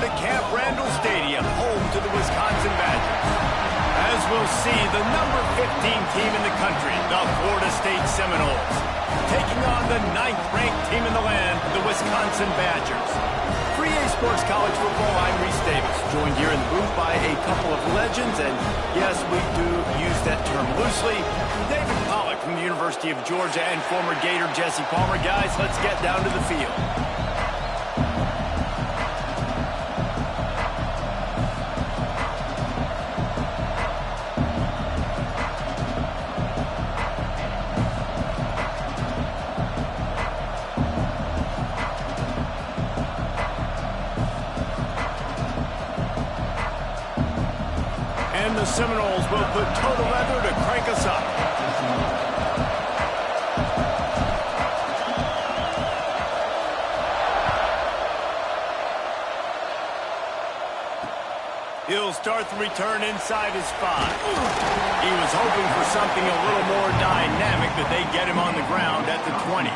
at Camp Randall Stadium, home to the Wisconsin Badgers. As we'll see, the number 15 team in the country, the Florida State Seminoles, taking on the 9th-ranked team in the land, the Wisconsin Badgers. For EA Sports College Football, I'm Reese Davis, joined here in the booth by a couple of legends, and yes, we do use that term loosely. David Pollack from the University of Georgia and former Gator Jesse Palmer. Guys, let's get down to the field. And the Seminoles will put total leather to crank us up. He'll start the return inside his 5. He was hoping for something a little more dynamic, that they get him on the ground at the 20.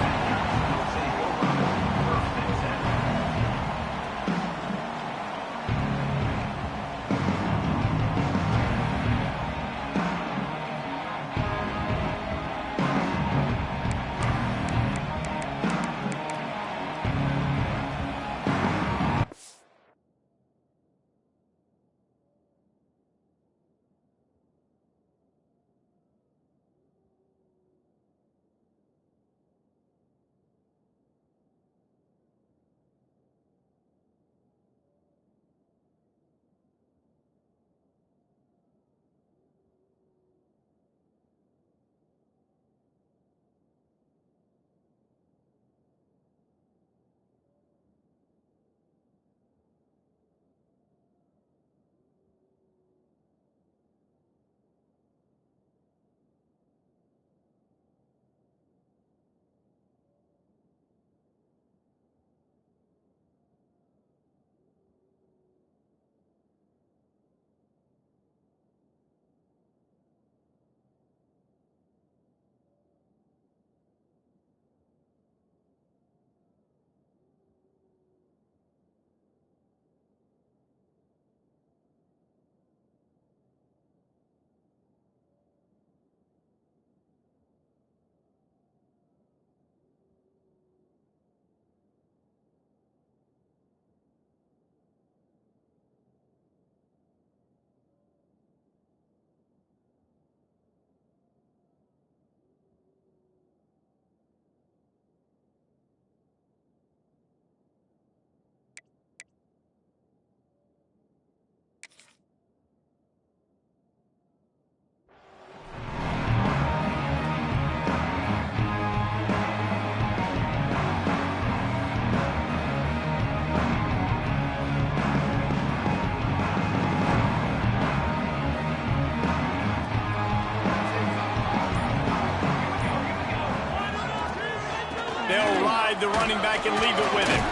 They'll ride the running back and leave it with him.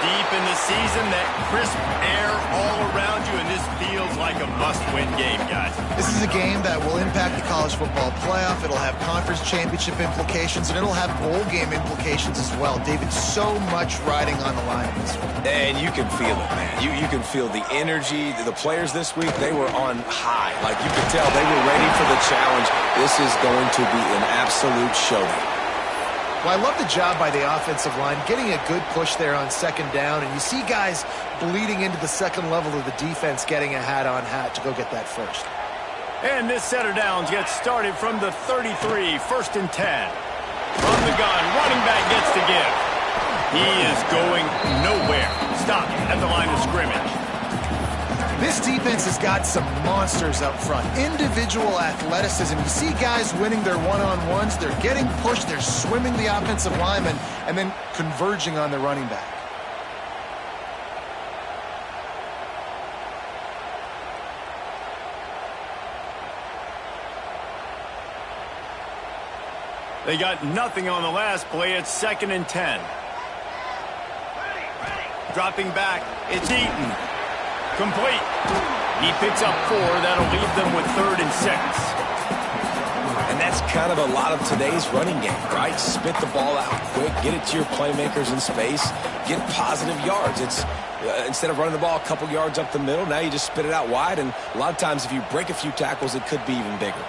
Deep in the season, that crisp air all around you, and this feels like a must-win game, guys. This is a game that will impact the college football playoff. It'll have conference championship implications, and it'll have bowl game implications as well. David, so much riding on the line in this one. And you can feel it, man. You can feel the energy. The players this week, they were on high. Like, you could tell they were ready for the challenge. This is going to be an absolute showdown. Well, I love the job by the offensive line, getting a good push there on second down, and you see guys bleeding into the second level of the defense, getting a hat-on-hat to go get that first. And this set of downs gets started from the 33, 1st and 10. From the gun, running back gets to give. He is going nowhere. Stopped at the line of scrimmage. This defense has got some monsters up front. Individual athleticism. You see guys winning their one-on-ones. They're getting pushed. They're swimming the offensive lineman and then converging on the running back. They got nothing on the last play. It's 2nd and 10. Dropping back. It's Eaton. Complete. He picks up 4. That'll leave them with 3rd and 6. And that's kind of a lot of today's running game, right? Spit the ball out quick, get it to your playmakers in space, get positive yards. It's Instead of running the ball a couple yards up the middle, now you just spit it out wide, and a lot of times if you break a few tackles, it could be even bigger.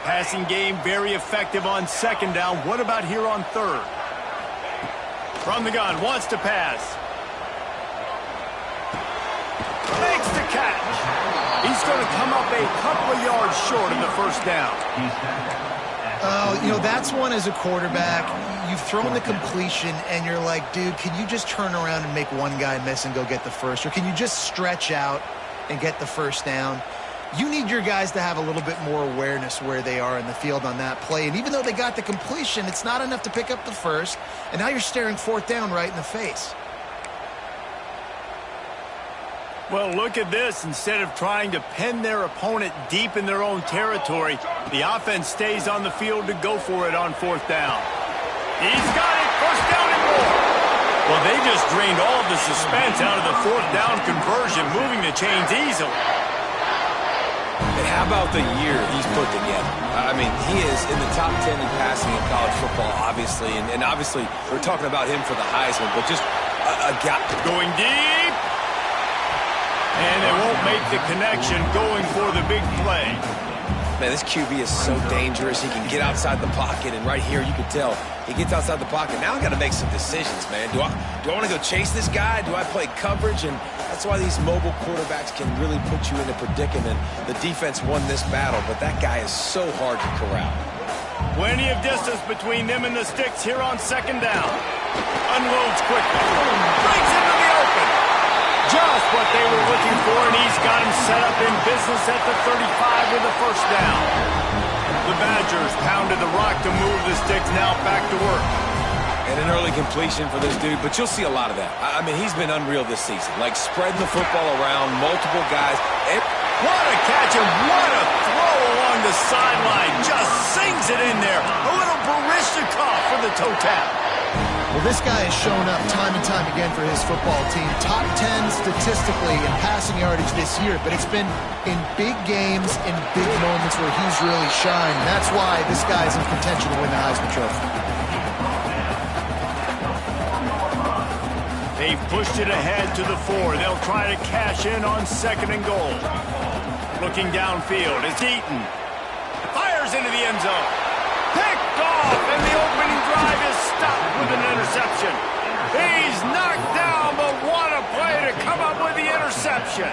Passing game very effective on second down. What about here on third? From the gun, wants to pass. Makes the catch. He's going to come up a couple of yards short of the first down. Oh, that's one as a quarterback. You've thrown the completion, and you're like, dude, can you just turn around and make one guy miss and go get the first? Or can you just stretch out and get the first down? You need your guys to have a little bit more awareness where they are in the field on that play. And even though they got the completion, it's not enough to pick up the first. And now you're staring fourth down right in the face. Well, look at this. Instead of trying to pin their opponent deep in their own territory, the offense stays on the field to go for it on fourth down. He's got it. First down and more. Well, they just drained all of the suspense out of the fourth down conversion, moving the chains easily. And how about the year he's put together? I mean, he is in the top 10 in passing in college football, obviously. And obviously, we're talking about him for the Heisman, but just a guy. Going deep. And they won't make the connection going for the big play. Man, this QB is so dangerous. He can get outside the pocket, and right here you can tell he gets outside the pocket. Now I got to make some decisions, man. Do I want to go chase this guy? Do I play coverage? And that's why these mobile quarterbacks can really put you in a predicament. The defense won this battle, but that guy is so hard to corral. Plenty of distance between them and the sticks here on second down. Unloads quickly. Breaks into the open. Just what they were looking for, and he's got him set up in business at the 35 with the first down. The Badgers pounded the rock to move the sticks, now back to work. And an early completion for this dude, but you'll see a lot of that. I mean, he's been unreal this season, like spreading the football around, multiple guys. What a catch and what a throw along the sideline. Just sings it in there. A little Baryshnikov for the toe tap. Well, this guy has shown up time and time again for his football team. Top 10 statistically in passing yardage this year, but it's been in big games, in big moments where he's really shined. That's why this guy's in contention to win the Heisman Trophy. They've pushed it ahead to the 4. They'll try to cash in on second and goal. Looking downfield, it's Eaton. Fires into the end zone. Picked off, and the opening drive is stopped with an interception. He's knocked down, but what a play to come up with the interception.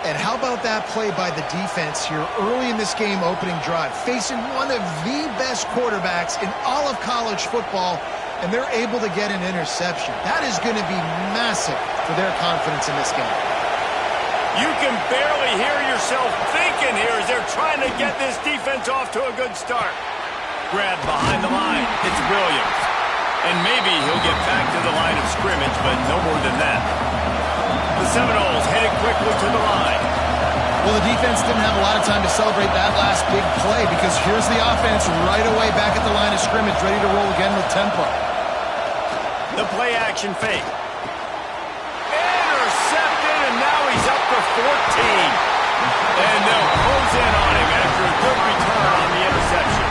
And how about that play by the defense here early in this game opening drive, facing one of the best quarterbacks in all of college football, and they're able to get an interception. That is going to be massive for their confidence in this game. You can barely hear yourself thinking here as they're trying to get this defense off to a good start. Grab behind the line. It's Williams. And maybe he'll get back to the line of scrimmage, but no more than that. The Seminoles headed quickly to the line. Well, the defense didn't have a lot of time to celebrate that last big play because here's the offense right away back at the line of scrimmage, ready to roll again with tempo. The play action fake. Intercepted, and now he's up to 14. And they'll close in on him after a good return on the interception.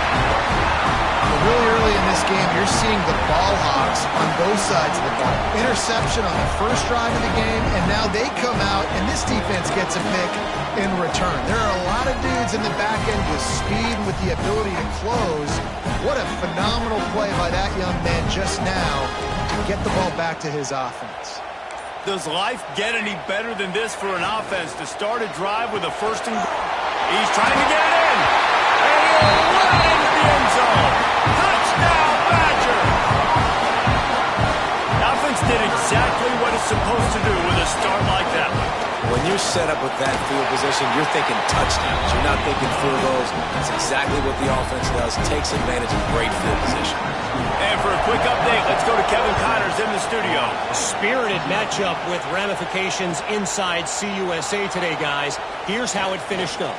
Really early in this game, you're seeing the ball hawks on both sides of the ball. Interception on the first drive of the game, and now they come out, and this defense gets a pick in return. There are a lot of dudes in the back end with speed and with the ability to close. What a phenomenal play by that young man just now to get the ball back to his offense. Does life get any better than this for an offense to start a drive with a first and goal? He's trying to get it in. And he'll run into the end zone. Touchdown, Badger! The offense did exactly what it's supposed to do with a start like that. When you're set up with that field position, you're thinking touchdowns. You're not thinking field goals. That's exactly what the offense does. Takes advantage of great field position. And for a quick update, let's go to Kevin Connors in the studio. Spirited matchup with ramifications inside CUSA today, guys. Here's how it finished up.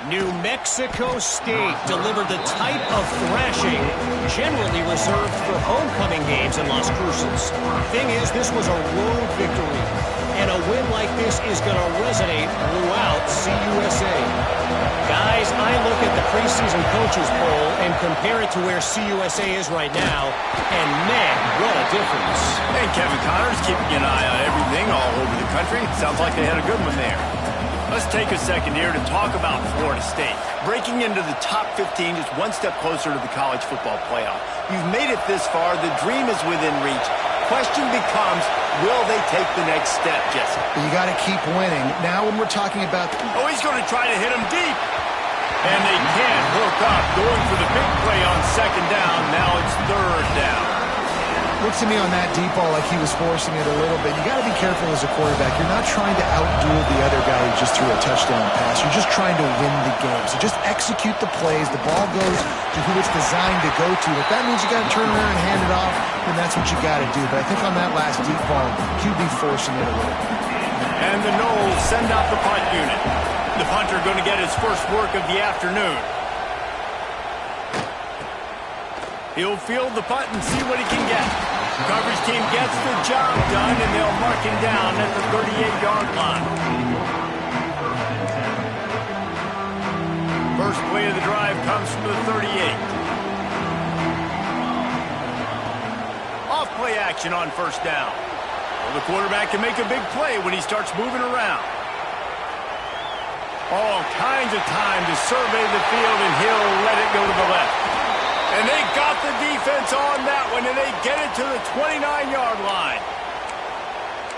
New Mexico State delivered the type of thrashing generally reserved for homecoming games in Las Cruces. Thing is, this was a road victory. and a win like this is going to resonate throughout CUSA. Guys, I look at the preseason coaches poll and compare it to where CUSA is right now, and man, what a difference. And Kevin Connors keeping an eye on everything all over the country. Sounds like they had a good one there. Let's take a second here to talk about Florida State. Breaking into the top 15, just one step closer to the college football playoff. You've made it this far. The dream is within reach. Question becomes, will they take the next step, Jesse? You got to keep winning. Now when we're talking about... Oh, he's going to try to hit him deep. And they can't hook up. Going for the big play on second down. Now it's third down. Looks to me on that deep ball like he was forcing it a little bit. You got to be careful as a quarterback. You're not trying to outduel the other guy who just threw a touchdown pass. You're just trying to win the game. So just execute the plays. The ball goes to who it's designed to go to. If that means you got to turn around and hand it off, then that's what you got to do. But I think on that last deep ball, QB forcing it a little bit. And the Noles send out the punt unit. The punter going to get his first work of the afternoon. He'll field the punt and see what he can get. Coverage team gets the job done, and they'll mark him down at the 38-yard line. First play of the drive comes from the 38. Off play action on first down. Well, the quarterback can make a big play when he starts moving around. All kinds of time to survey the field, and he'll let it go to the left. And they got the defense on that one, and they get it to the 29-yard line.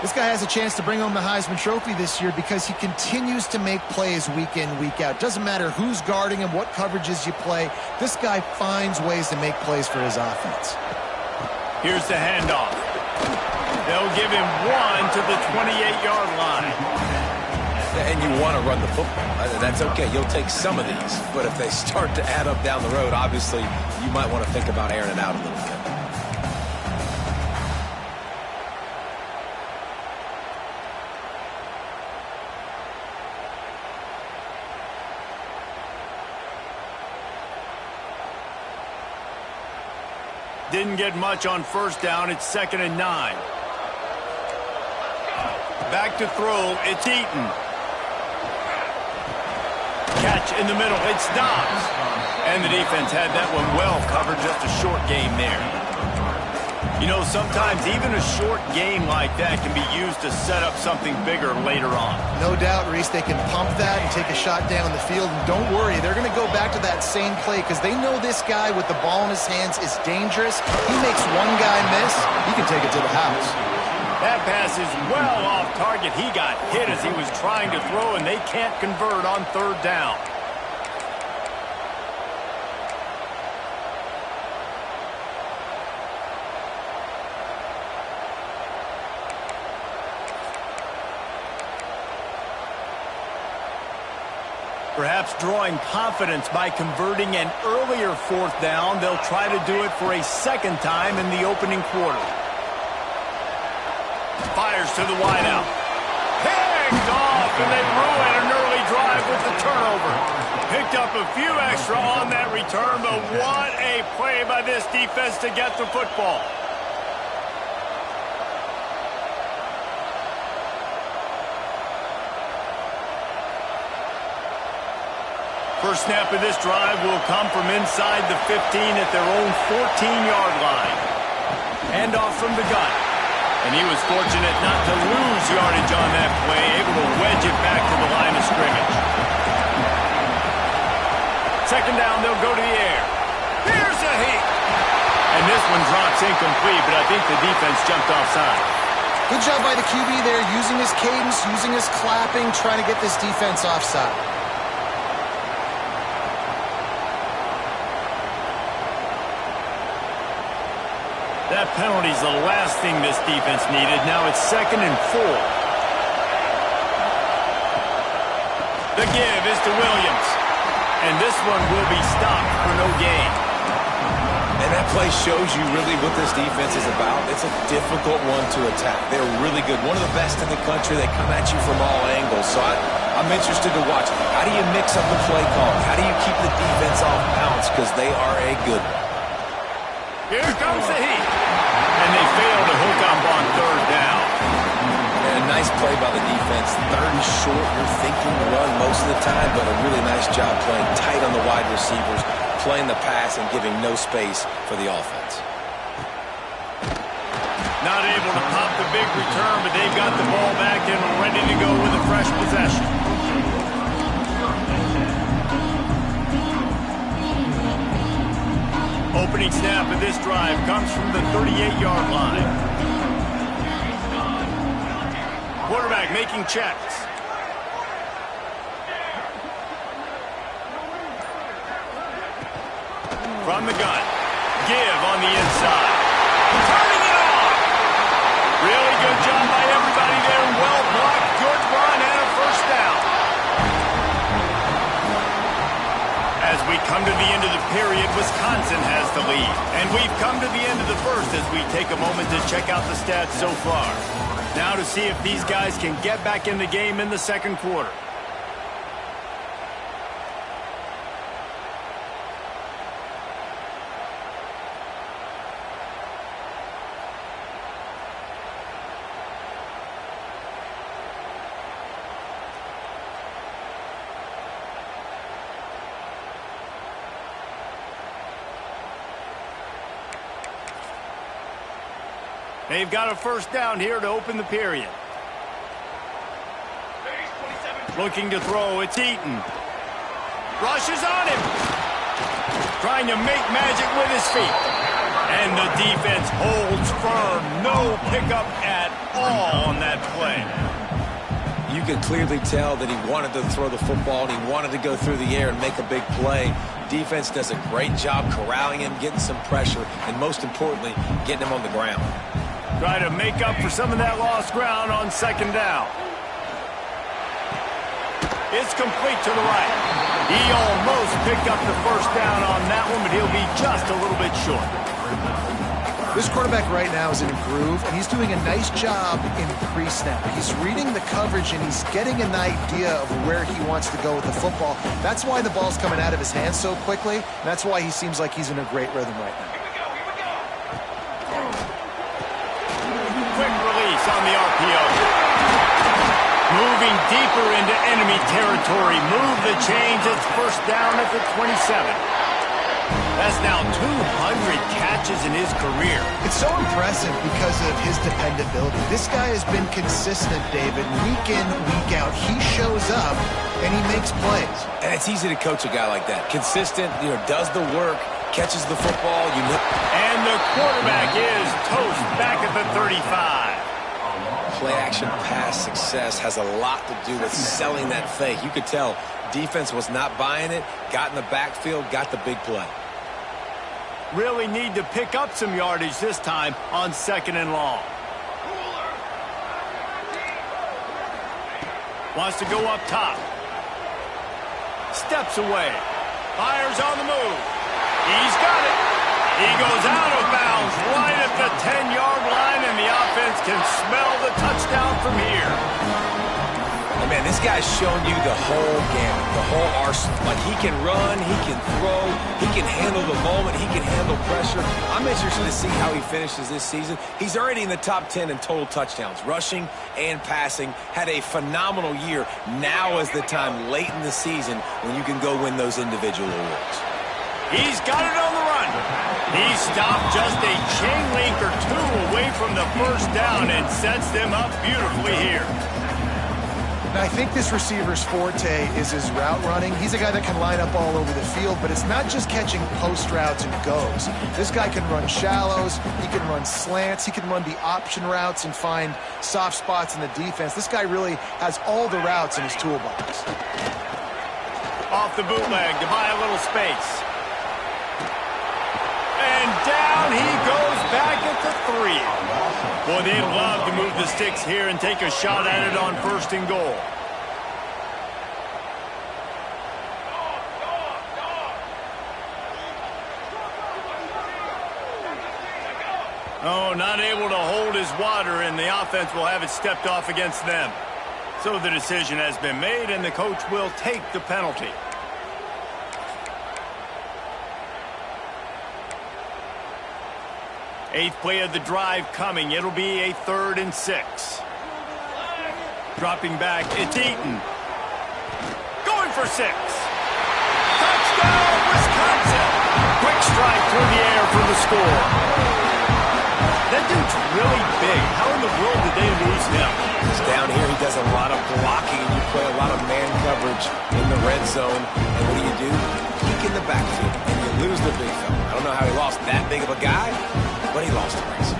This guy has a chance to bring home the Heisman Trophy this year because he continues to make plays week in, week out. Doesn't matter who's guarding him, what coverages you play. This guy finds ways to make plays for his offense. Here's the handoff. They'll give him one to the 28-yard line. And you want to run the football. That's okay. You'll take some of these. But if they start to add up down the road, obviously, you might want to think about airing it out a little bit. Didn't get much on first down. It's 2nd and 9. Back to throw. It's Eaton. Catch in the middle. It's Dobbs. And the defense had that one well covered. Just a short game there. You know, sometimes even a short game like that can be used to set up something bigger later on. No doubt, Reese, they can pump that and take a shot down the field. And don't worry, they're going to go back to that same play because they know this guy with the ball in his hands is dangerous. He makes one guy miss, he can take it to the house. That pass is well off target. He got hit as he was trying to throw, and they can't convert on third down. Perhaps drawing confidence by converting an earlier fourth down. They'll try to do it for a second time in the opening quarter. Fires to the wideout. Picked off, and they ruin an early drive with the turnover. Picked up a few extra on that return, but what a play by this defense to get the football. First snap of this drive will come from inside the 15 at their own 14-yard line. Handoff from the gun. And he was fortunate not to lose yardage on that play, able to wedge it back to the line of scrimmage. Second down, they'll go to the air. Here's a heat. And this one drops incomplete, but I think the defense jumped offside. Good job by the QB there, using his cadence, using his clapping, trying to get this defense offside. That penalty's the last thing this defense needed. Now it's 2nd and 4. The give is to Williams. And this one will be stopped for no gain. And that play shows you really what this defense is about. It's a difficult one to attack. They're really good. One of the best in the country. They come at you from all angles. So I'm interested to watch. How do you mix up the play call? How do you keep the defense off balance? Because they are a good one. Here comes the heat. And they fail to hook up on third down. And nice play by the defense. Third and short, you're thinking run most of the time, but a really nice job playing tight on the wide receivers, playing the pass and giving no space for the offense. Not able to pop the big return, but they've got the ball back and ready to go with a fresh possession. Opening snap of this drive comes from the 38-yard line. Quarterback making checks. From the gun. Give on the inside. Turning it off. Really good job by everybody there. Well blocked. Good run and a first down. As we come to the end of the period, Wisconsin has the lead. And we've come to the end of the first as we take a moment to check out the stats so far. Now to see if these guys can get back in the game in the second quarter. They've got a first down here to open the period. Looking to throw, it's Eaton. Rushes on him. Trying to make magic with his feet. And the defense holds firm. No pickup at all on that play. You could clearly tell that he wanted to throw the football and he wanted to go through the air and make a big play. Defense does a great job corralling him, getting some pressure, and most importantly, getting him on the ground. Try to make up for some of that lost ground on second down. It's complete to the right. He almost picked up the first down on that one, but he'll be just a little bit short. This quarterback right now is in a groove, and he's doing a nice job in pre-snap. He's reading the coverage, and he's getting an idea of where he wants to go with the football. That's why the ball's coming out of his hands so quickly, and that's why he seems like he's in a great rhythm right now. Quick release on the RPO. Moving deeper into enemy territory. Move the chains. It's first down at the 27. That's now 200 catches in his career. It's so impressive because of his dependability. This guy has been consistent, David, week in, week out. He shows up, and he makes plays. And it's easy to coach a guy like that. Consistent, does the work, catches the football. And the quarterback is toast back at the 35. Play-action pass success has a lot to do with selling that fake. You could tell defense was not buying it, got in the backfield, got the big play. Really need to pick up some yardage this time on second and long. Wants to go up top. Steps away. Fires on the move. He's got it. He goes out of bounds right at the 10-yard line, and the offense can smell the touchdown from here. Oh, man, this guy's shown you the whole gamut, the whole arsenal. Like, he can run, he can throw, he can handle the moment, he can handle pressure. I'm interested to see how he finishes this season. He's already in the top 10 in total touchdowns, rushing and passing. Had a phenomenal year. Now is the time late in the season when you can go win those individual awards. He's got it on the run. He stopped just a chain link or two away from the first down and sets them up beautifully here. Now, I think this receiver's forte is his route running. He's a guy that can line up all over the field, but it's not just catching post routes and goes. This guy can run shallows, he can run slants, he can run the option routes and find soft spots in the defense. This guy really has all the routes in his toolbox. Off the bootleg to buy a little space. And down he goes back at the 3. Boy, they'd love to move the sticks here and take a shot at it on first and goal. Oh, not able to hold his water, and the offense will have it stepped off against them. So the decision has been made, and the coach will take the penalty. Eighth play of the drive coming. It'll be a 3rd and 6. Dropping back, it's Eaton. Going for 6. Touchdown, Wisconsin! Quick strike through the air for the score. That dude's really big. How in the world did they lose him? He's down here. He does a lot of blocking. You play a lot of man coverage in the red zone. And what do? Peek in the backfield, and you lose the big fella. I don't know how he lost that big of a guy, but he lost a race.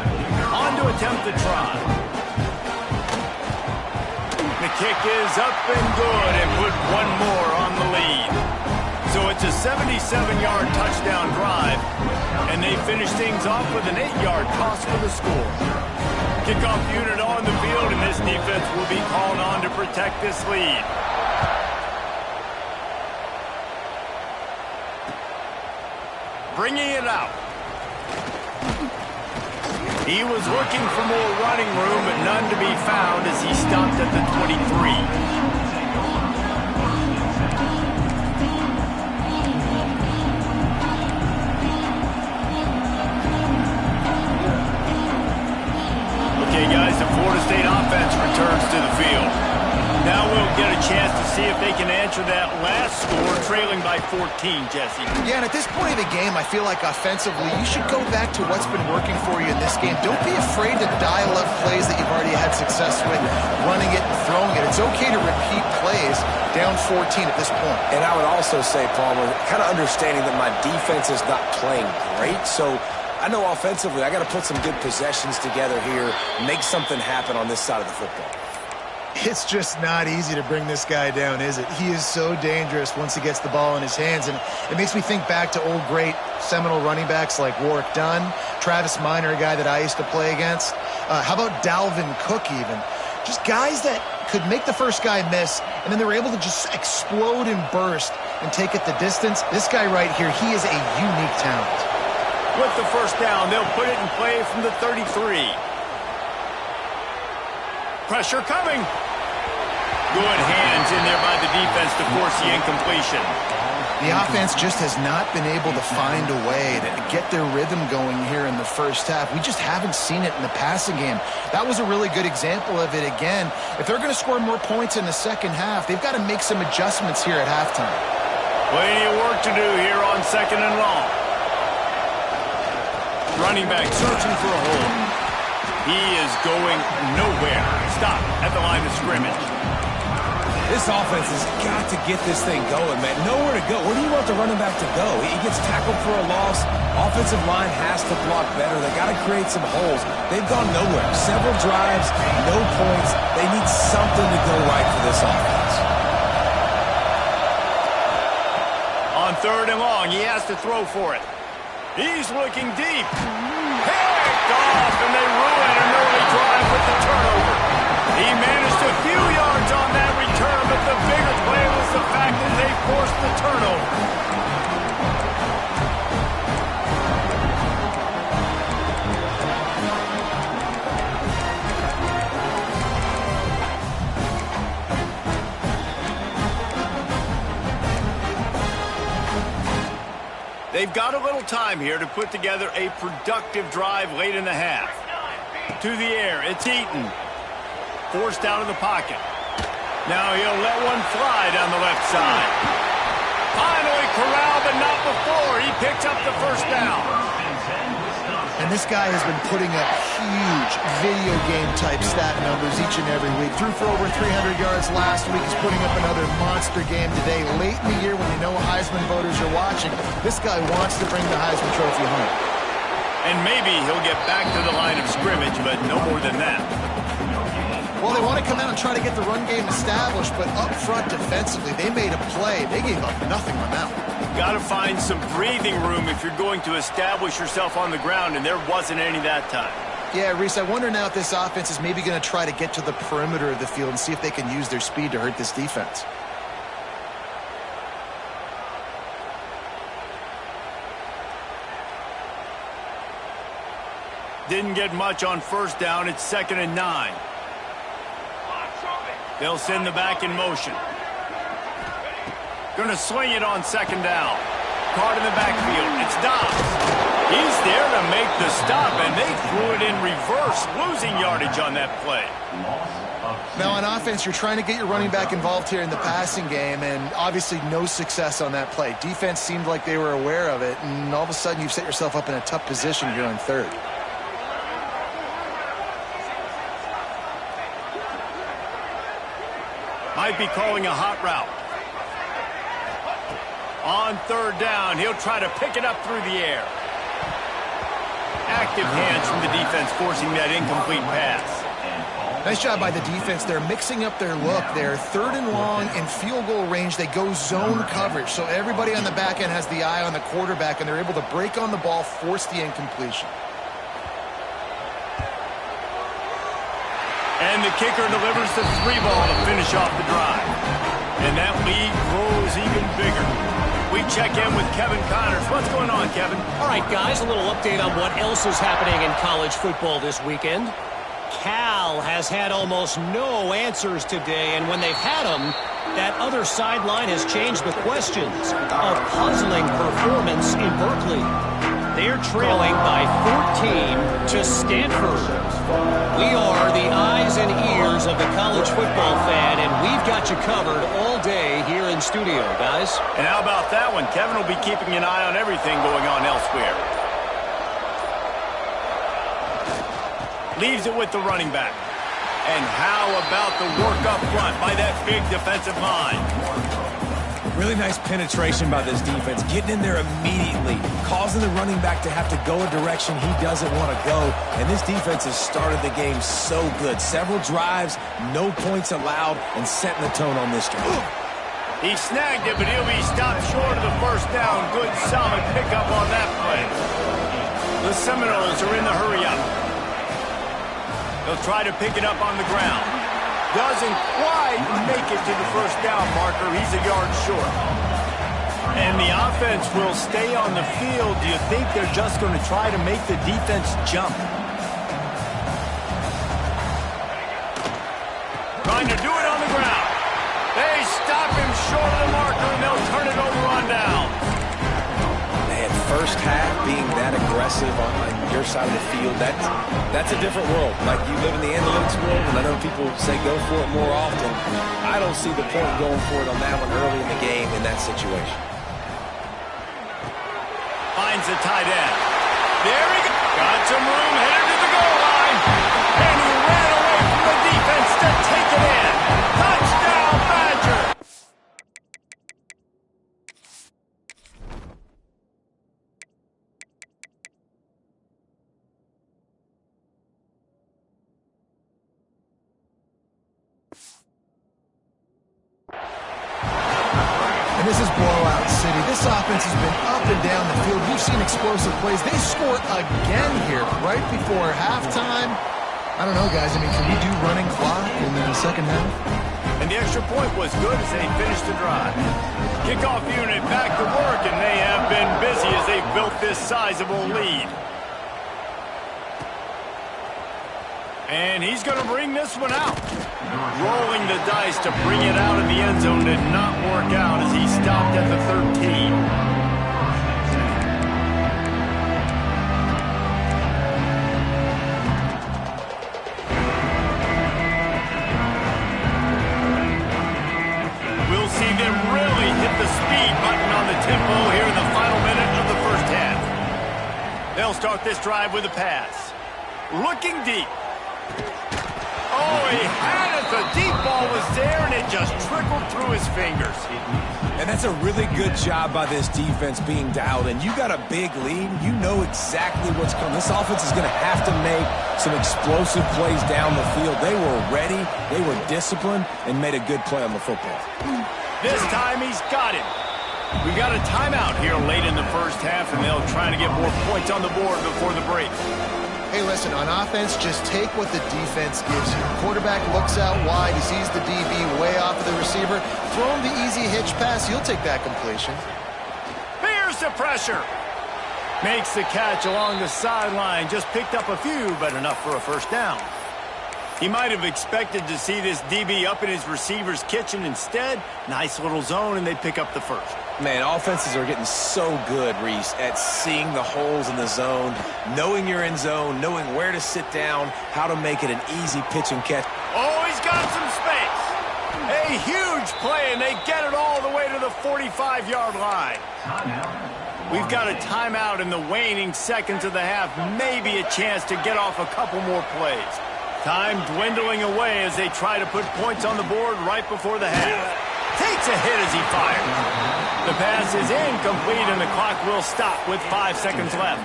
On to attempt the try. The kick is up and good and put one more on the lead. So it's a 77-yard touchdown drive, and they finish things off with an 8-yard toss for the score. Kickoff unit on the field, and this defense will be called on to protect this lead. Bringing it out. He was looking for more running room, but none to be found as he stopped at the 23. Okay, guys, the Florida State offense returns to the field. Now we'll get a chance to see if they can answer that last score, trailing by 14, Jesse. Yeah, and at this point of the game, I feel like offensively, you should go back to what's been working for you in this game. Don't be afraid to dial up plays that you've already had success with, running it and throwing it. It's okay to repeat plays down 14 at this point. And I would also say, Palmer, kind of understanding that my defense is not playing great, so I know offensively I got to put some good possessions together here, make something happen on this side of the football. It's just not easy to bring this guy down, is it? He is so dangerous once he gets the ball in his hands, and it makes me think back to old great Seminole running backs like Warwick Dunn, Travis Minor, a guy that I used to play against. How about Dalvin Cook even? Just guys that could make the first guy miss, and then they were able to just explode and burst and take it the distance. This guy right here, he is a unique talent. With the first down, they'll put it in play from the 33. Pressure coming. Good hands in there by the defense to force the incompletion. The offense just has not been able to find a way to get their rhythm going here in the first half. We just haven't seen it in the passing game. That was a really good example of it again. If they're going to score more points in the second half, they've got to make some adjustments here at halftime. Plenty of work to do here on 2nd and long. Running back searching for a hole. He is going nowhere. Stop at the line of scrimmage. This offense has got to get this thing going, man. Nowhere to go. Where do you want the running back to go? He gets tackled for a loss. Offensive line has to block better. They got to create some holes. They've gone nowhere. Several drives, no points. They need something to go right for this offense. On 3rd and long, he has to throw for it. He's looking deep. Picked off, and they ruin an early drive with the turnover. He managed a few yards on that return, but the bigger play was the fact that they forced the turnover. They've got a little time here to put together a productive drive late in the half. To the air, it's Eaton. Forced out of the pocket. Now he'll let one fly down the left side. Finally corralled, but not before. He picks up the first down. And this guy has been putting up huge video game type stat numbers each and every week. Threw for over 300 yards last week. He's putting up another monster game today. Late in the year when you know Heisman voters are watching, this guy wants to bring the Heisman Trophy home. And maybe he'll get back to the line of scrimmage, but no more than that. Well, they want to come out and try to get the run game established, but up front defensively, they made a play. They gave up nothing on that one. Got to find some breathing room if you're going to establish yourself on the ground, and there wasn't any that time. Yeah, Reese, I wonder now if this offense is maybe going to try to get to the perimeter of the field and see if they can use their speed to hurt this defense. Didn't get much on first down. It's 2nd and 9. They'll send the back in motion. Going to swing it on 2nd down. Card in the backfield. It's Dobbs. He's there to make the stop, and they threw it in reverse, losing yardage on that play. Now, on offense, you're trying to get your running back involved here in the passing game, and obviously no success on that play. Defense seemed like they were aware of it, and all of a sudden you've set yourself up in a tough position here on third. Might be calling a hot route. On third down, he'll try to pick it up through the air. Active hands from the defense forcing that incomplete pass. Nice job by the defense. They're mixing up their look. They're third and long in field goal range. They go zone coverage. So everybody on the back end has the eye on the quarterback, and they're able to break on the ball, force the incompletion. And the kicker delivers the 3-ball to finish off the drive. And that lead grows even bigger. We check in with Kevin Connors. What's going on, Kevin? All right, guys, a little update on what else is happening in college football this weekend. Cal has had almost no answers today, and when they've had them, that other sideline has changed the questions. A puzzling performance in Berkeley. They're trailing by 14 to Stanford. We are the eyes and ears of the college football fan, and we've got you covered all day here in studio, guys. And how about that one? Kevin will be keeping an eye on everything going on elsewhere. Leaves it with the running back. And how about the work up front by that big defensive line? Really nice penetration by this defense, getting in there immediately, causing the running back to have to go a direction he doesn't want to go. And this defense has started the game so good. Several drives, no points allowed, and setting the tone on this drive. He snagged it, but he'll be stopped short of the first down. Good, solid pickup on that play. The Seminoles are in the hurry-up. They'll try to pick it up on the ground. Doesn't quite make it to the first down marker. He's a yard short. And the offense will stay on the field. Do you think they're just going to try to make the defense jump? Trying to do it on the ground. They stop him short of the marker, and they'll turn it over on down. Man, first half being that aggressive on your side of the field, that's a different world. Like, you live in the analytics world, and I know people say go for it more often. I don't see the point going for it on that one early in the game in that situation. Finds the tight end. There he goes. Got some room, headed to the goal line. And he ran away from the defense to take it in. Touchdown, Badger. And this is blowout city. This offense has been up and down the field. We've seen explosive plays. They score again here right before halftime. I don't know, guys. I mean, can we do running clock in the second half? And the extra point was good as they finished the drive. Kickoff unit back to work, and they have been busy as they've built this sizable lead. And he's going to bring this one out. Rolling the dice to bring it out of the end zone did not work out as he stopped at the 13. We'll see them really hit the speed button on the tempo here in the final minute of the first half. They'll start this drive with a pass. Looking deep. Oh, he had it. The deep ball was there, and it just trickled through his fingers. And that's a really good job by this defense being dialed in. You got a big lead. You know exactly what's coming. This offense is going to have to make some explosive plays down the field. They were ready, they were disciplined, and made a good play on the football. This time he's got it. We got a timeout here late in the first half, and they'll try to get more points on the board before the break. Hey, listen, on offense, just take what the defense gives you. Quarterback looks out wide. He sees the DB way off of the receiver. Throw him the easy hitch pass. He'll take that completion. Here's the pressure. Makes the catch along the sideline. Just picked up a few, but enough for a first down. He might have expected to see this DB up in his receiver's kitchen. Instead, nice little zone, and they pick up the first. Man, offenses are getting so good, Reese, at seeing the holes in the zone, knowing you're in zone, knowing where to sit down, how to make it an easy pitch and catch. Oh, he's got huge play, and they get it all the way to the 45-yard line. We've got a timeout in the waning seconds of the half. Maybe a chance to get off a couple more plays. Time dwindling away as they try to put points on the board right before the half. Takes a hit as he fires. The pass is incomplete, and the clock will stop with 5 seconds left.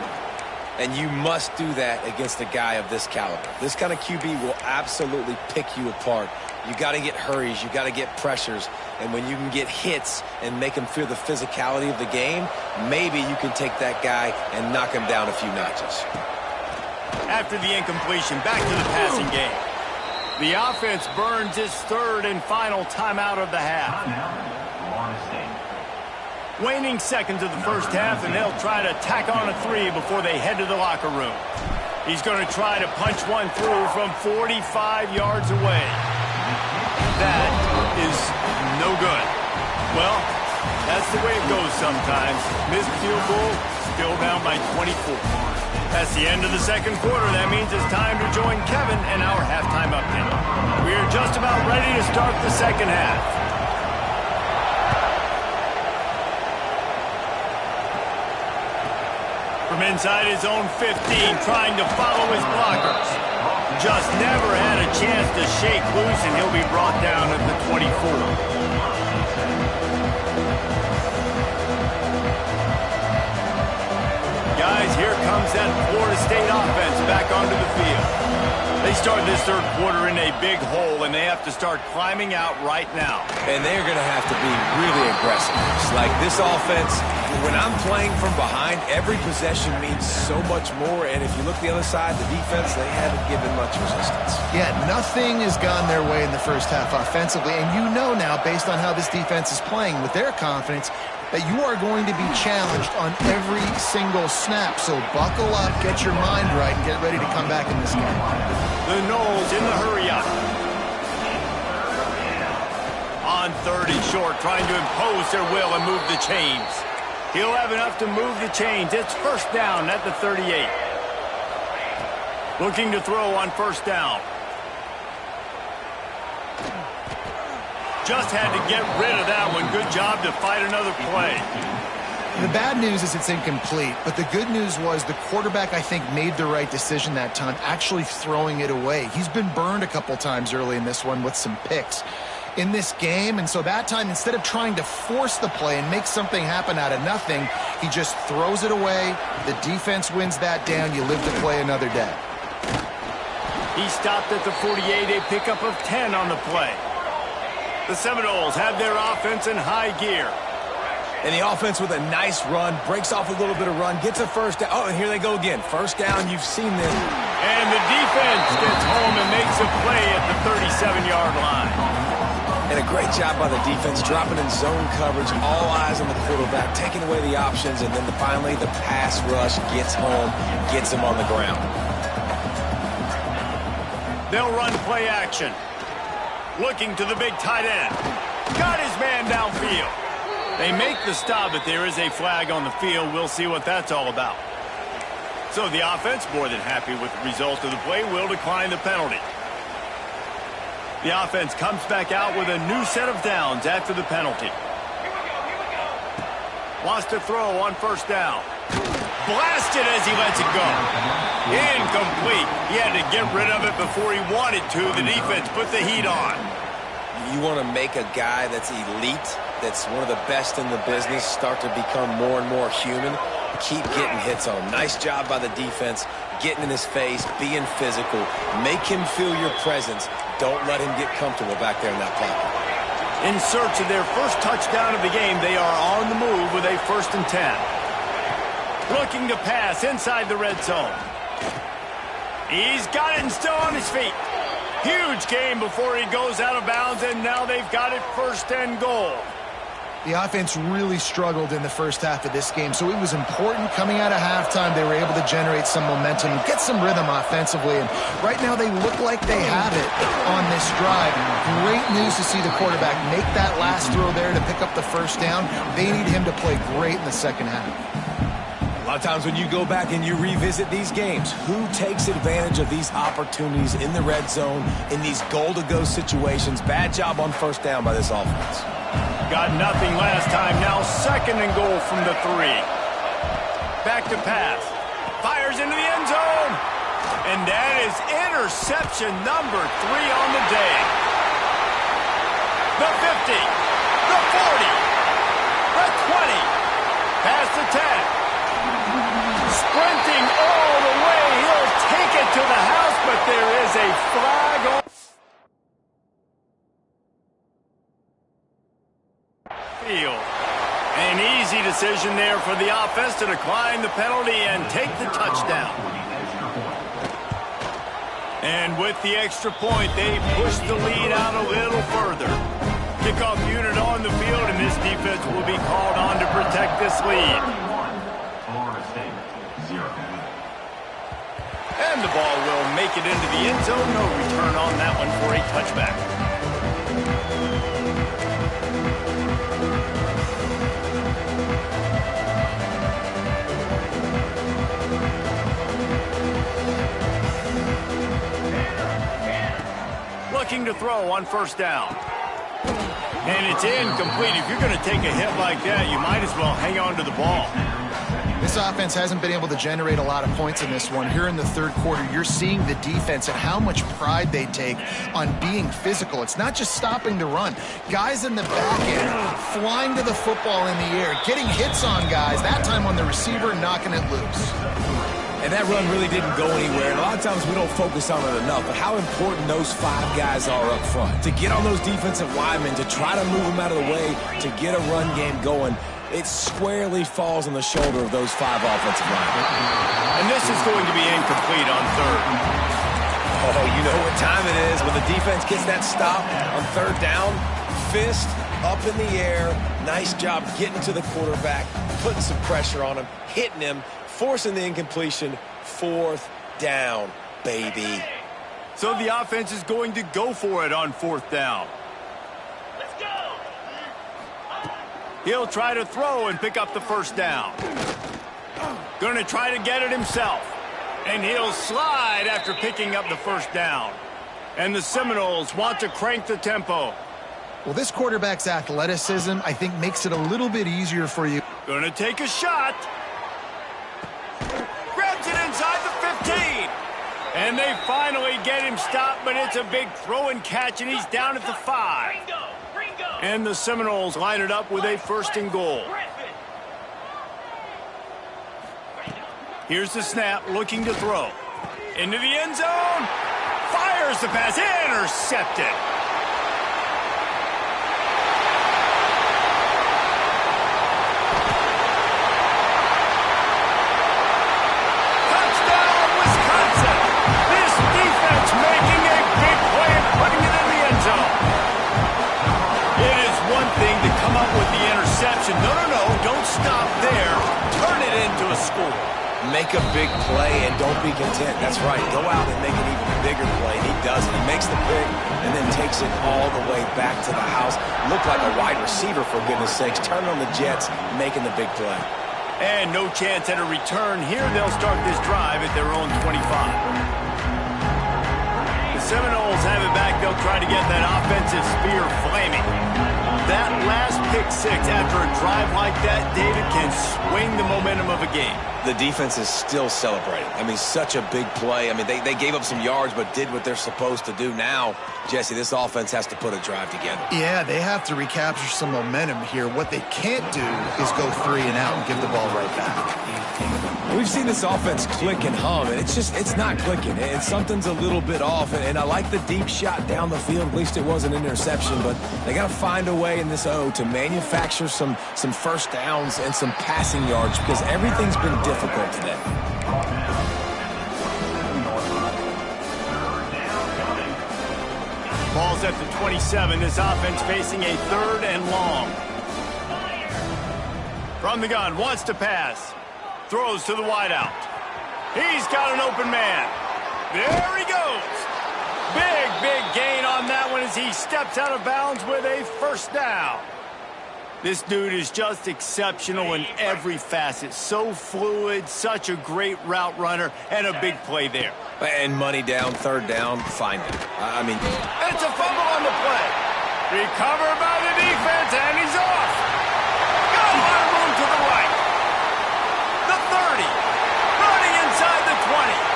And you must do that against a guy of this caliber. This kind of QB will absolutely pick you apart. You got to get hurries. You got to get pressures. And when you can get hits and make him feel the physicality of the game, maybe you can take that guy and knock him down a few notches. After the incompletion, back to the passing game. The offense burns its third and final timeout of the half. Waning seconds of the first half, and they'll try to tack on a 3 before they head to the locker room. He's going to try to punch one through from 45 yards away. That is no good. Well, that's the way it goes sometimes. Missed field goal, still down by 24. That's the end of the second quarter. That means it's time to join Kevin in our halftime update. We are just about ready to start the second half. From inside his own 15, trying to follow his blockers. Just never had a chance to shake loose, and he'll be brought down at the 24. Guys, here comes that Florida State offense back onto the field. They start this third quarter in a big hole, and they have to start climbing out right now. And they're going to have to be really aggressive. It's like this offense, when I'm playing from behind, every possession means so much more. And if you look the other side, the defense, they haven't given much resistance. Yeah, nothing has gone their way in the first half offensively. And you know now, based on how this defense is playing with their confidence, that you are going to be challenged on every single snap. So buckle up, get your mind right, and get ready to come back in this game. The Noles in the hurry-up. On third and short, trying to impose their will and move the chains. He'll have enough to move the chains. It's first down at the 38. Looking to throw on first down. Just had to get rid of that one. Good job to fight another play. The bad news is it's incomplete, but the good news was the quarterback, I think, made the right decision that time, actually throwing it away. He's been burned a couple times early in this one with some picks in this game, and so that time, instead of trying to force the play and make something happen out of nothing, he just throws it away. The defense wins that down. You live to play another day. He stopped at the 48, a pickup of 10 on the play. The Seminoles have their offense in high gear. And the offense with a nice run, breaks off a little bit of run, gets a first down. Oh, and here they go again. First down, you've seen this. And the defense gets home and makes a play at the 37-yard line. And a great job by the defense, dropping in zone coverage, all eyes on the quarterback, taking away the options, and then finally the pass rush gets home, gets him on the ground. They'll run play action. Looking to the big tight end. Got his man downfield. They make the stop, but there is a flag on the field. We'll see what that's all about. So the offense, more than happy with the result of the play, will decline the penalty. The offense comes back out with a new set of downs after the penalty. Wants to throw on first down. Blasted as he lets it go. Incomplete. He had to get rid of it before he wanted to. The defense put the heat on. You want to make a guy that's elite, that's one of the best in the business, start to become more and more human. Keep getting hits on him. Nice job by the defense, getting in his face, being physical. Make him feel your presence. Don't let him get comfortable back there in that pocket. In search of their first touchdown of the game, they are on the move with a 1st and 10. Looking to pass inside the red zone. He's got it and still on his feet. Huge game before he goes out of bounds, and now they've got it 1st and goal. The offense really struggled in the first half of this game, so it was important coming out of halftime. They were able to generate some momentum and get some rhythm offensively, and right now they look like they have it on this drive. Great news to see the quarterback make that last throw there to pick up the first down. They need him to play great in the second half. A lot of times when you go back and you revisit these games, who takes advantage of these opportunities in the red zone, in these goal-to-go situations? Bad job on first down by this offense. Got nothing last time. Now 2nd and goal from the 3. Back to pass. Fires into the end zone. And that is interception number 3 on the day. The 50. The 40. The 20. Past the 10. Sprinting all the way. He'll take it to the house, but there is a flag on field. An easy decision there for the offense to decline the penalty and take the touchdown. And with the extra point, they push the lead out a little further. Kickoff unit on the field, and this defense will be called on to protect this lead. And the ball will make it into the end zone. No return on that one for a touchback. Looking to throw on first down. And it's incomplete. If you're going to take a hit like that, you might as well hang on to the ball. This offense hasn't been able to generate a lot of points in this one. Here in the third quarter, you're seeing the defense and how much pride they take on being physical. It's not just stopping the run. Guys in the back end flying to the football in the air, getting hits on guys, that time on the receiver, knocking it loose. And that run really didn't go anywhere. And a lot of times we don't focus on it enough, but how important those 5 guys are up front. To get on those defensive linemen, to try to move them out of the way, to get a run game going, it squarely falls on the shoulder of those 5 offensive linemen. And this is going to be incomplete on 3rd. Oh, you know what time it is. When the defense gets that stop on 3rd down, fist up in the air. Nice job getting to the quarterback, putting some pressure on him, hitting him, forcing the incompletion. 4th down, baby. So the offense is going to go for it on 4th down. He'll try to throw and pick up the first down. Going to try to get it himself. And he'll slide after picking up the first down. And the Seminoles want to crank the tempo. Well, this quarterback's athleticism, I think, makes it a little bit easier for you. Going to take a shot. Grabs it inside the 15. And they finally get him stopped, but it's a big throw and catch, and he's down at the 5. And the Seminoles line it up with a 1st and goal. Here's the snap, looking to throw. Into the end zone. Fires the pass. Intercepted. Touchdown, Wisconsin. This defense making a big play and putting it in the end zone. It is one thing to come up with the interception. No, don't stop there. Turn it into a score. Make a big play and don't be content. That's right. Go out and make an even bigger play. And he does it. He makes the pick and then takes it all the way back to the house. Looked like a wide receiver, for goodness sakes. Turning on the Jets, making the big play. And no chance at a return here. They'll start this drive at their own 25. The Seminoles have it back. They'll try to get that offensive spear flaming. That last pick 6 after a drive like that, David, can swing the momentum of a game. The defense is still celebrating. I mean, such a big play. I mean, they gave up some yards but did what they're supposed to do. Now, Jesse, this offense has to put a drive together. Yeah, they have to recapture some momentum here. What they can't do is go 3 and out and give the ball right back. We've seen this offense click and hum, and it's not clicking. And something's a little bit off. And I like the deep shot down the field. At least it was an interception. But they got to find a way in this O to manufacture some first downs and some passing yards because everything's been difficult today. Ball's at the 27. This offense facing a 3rd and long. From the gun, wants to pass. Throws to the wideout. He's got an open man. There he goes. Big gain on that one as he steps out of bounds with a first down. This dude is just exceptional in every facet. So fluid, such a great route runner, and a big play there. And money down, third down, find it. I mean... It's a fumble on the play. Recovered by the defense, and he's off. Got a lot of room to the right. The 30. Running inside the 20.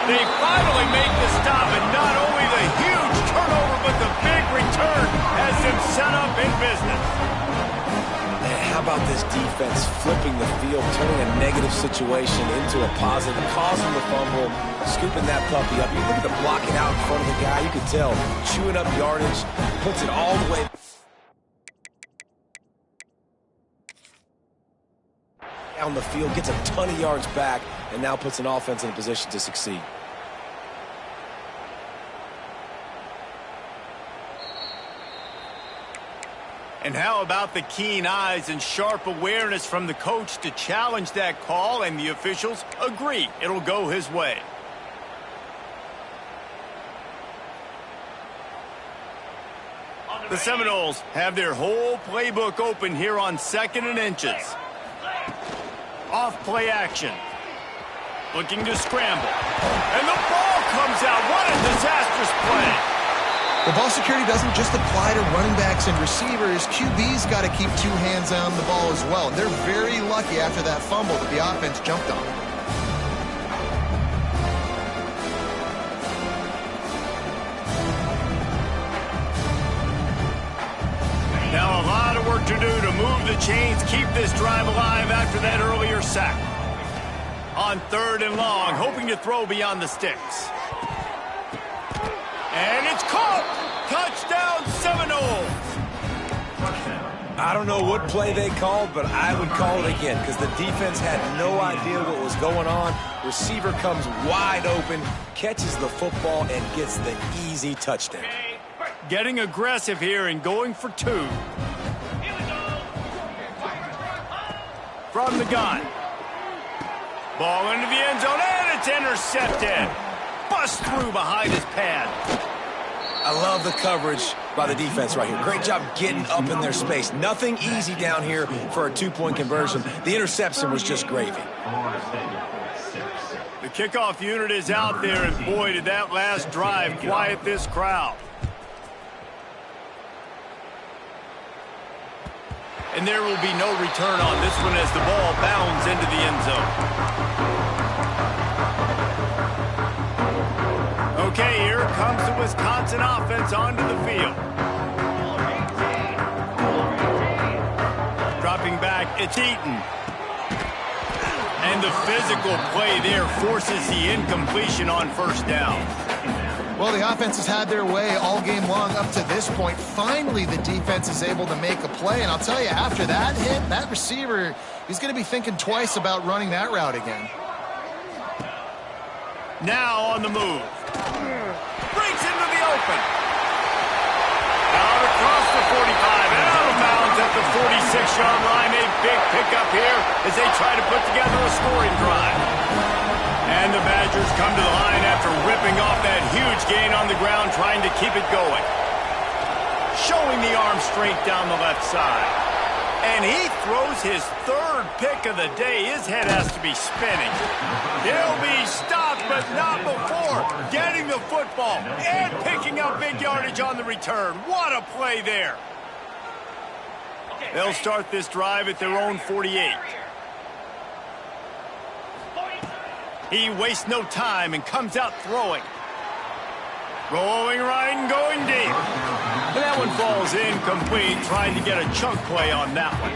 They finally make the stop, and not only the huge turnover, but the big return has them set up in business. Man, how about this defense flipping the field, turning a negative situation into a positive, causing the fumble, scooping that puppy up. You look at the blocking out in front of the guy, you can tell, chewing up yardage, puts it all the way down the field, gets a ton of yards back, and now puts an offense in a position to succeed. And how about the keen eyes and sharp awareness from the coach to challenge that call, and the officials agree it'll go his way. The Seminoles have their whole playbook open here on 2nd and inches. Off play action. Looking to scramble. And the ball comes out. What a disastrous play. The ball security doesn't just apply to running backs and receivers. QB's got to keep two hands on the ball as well. They're very lucky after that fumble that the offense jumped on. Now a lot of work to do to move the chains, keep this drive alive after that earlier sack. On 3rd and long, hoping to throw beyond the sticks. And it's caught! Touchdown Seminoles! I don't know what play they called, but I would call it again because the defense had no idea what was going on. Receiver comes wide open, catches the football, and gets the easy touchdown. Getting aggressive here and going for 2. From the gun. Ball into the end zone, and it's intercepted. Bust through behind his pad. I love the coverage by the defense right here. Great job getting up in their space. Nothing easy down here for a 2-point conversion. The interception was just gravy. The kickoff unit is out there, and boy, did that last drive quiet this crowd. And there will be no return on this one as the ball bounds into the end zone. Okay, here comes the Wisconsin offense onto the field. Dropping back, it's Eaton. And the physical play there forces the incompletion on 1st down. Well, the offense has had their way all game long up to this point. Finally, the defense is able to make a play. And I'll tell you, after that hit, that receiver, he's going to be thinking twice about running that route again. Now on the move. Breaks into the open. Out across the 45 and out of bounds at the 46-yard line. A big pickup here as they try to put together a scoring drive. And the Badgers come to the line after ripping off that huge gain on the ground, trying to keep it going. Showing the arm strength down the left side. And he throws his 3rd pick of the day. His head has to be spinning. He'll be stopped, but not before getting the football and picking up big yardage on the return. What a play there. They'll start this drive at their own 48. He wastes no time and comes out throwing. Rolling right and going deep. And that one falls incomplete, trying to get a chunk play on that one.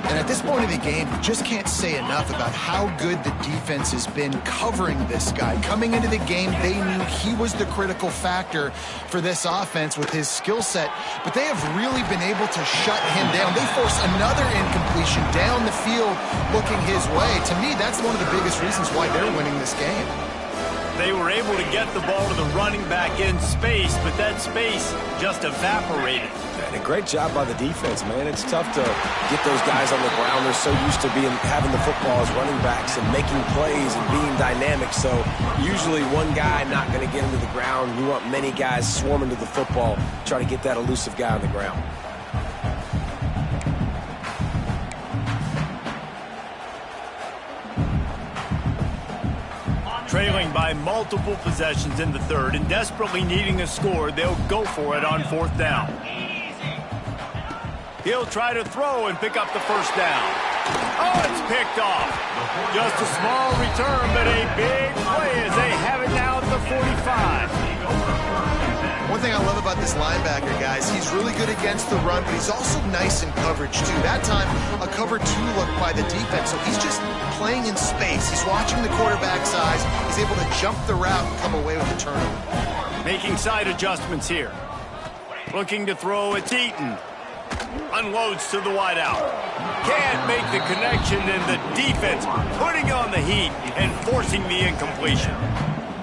And at this point of the game, you just can't say enough about how good the defense has been covering this guy. Coming into the game, they knew he was the critical factor for this offense with his skill set, but they have really been able to shut him down. They force another incompletion down the field looking his way. To me, that's one of the biggest reasons why they're winning this game. They were able to get the ball to the running back in space, but that space just evaporated. And a great job by the defense, man. It's tough to get those guys on the ground. They're so used to having the football as running backs and making plays and being dynamic. So usually one guy not going to get into the ground. You want many guys swarming to the football, try to get that elusive guy on the ground. Trailing by multiple possessions in the third and desperately needing a score, they'll go for it on fourth down. He'll try to throw and pick up the first down. Oh, it's picked off. Just a small return, but a big play as they have it now at the 45. One thing I love about this linebacker, guys, he's really good against the run, but he's also nice in coverage, too. That time, a cover 2 look by the defense, so he's just playing in space. He's watching the quarterback's eyes. He's able to jump the route and come away with the turnover. Making side adjustments here. Looking to throw, it's Eaton. Unloads to the wideout. Can't make the connection, and the defense putting on the heat and forcing the incompletion.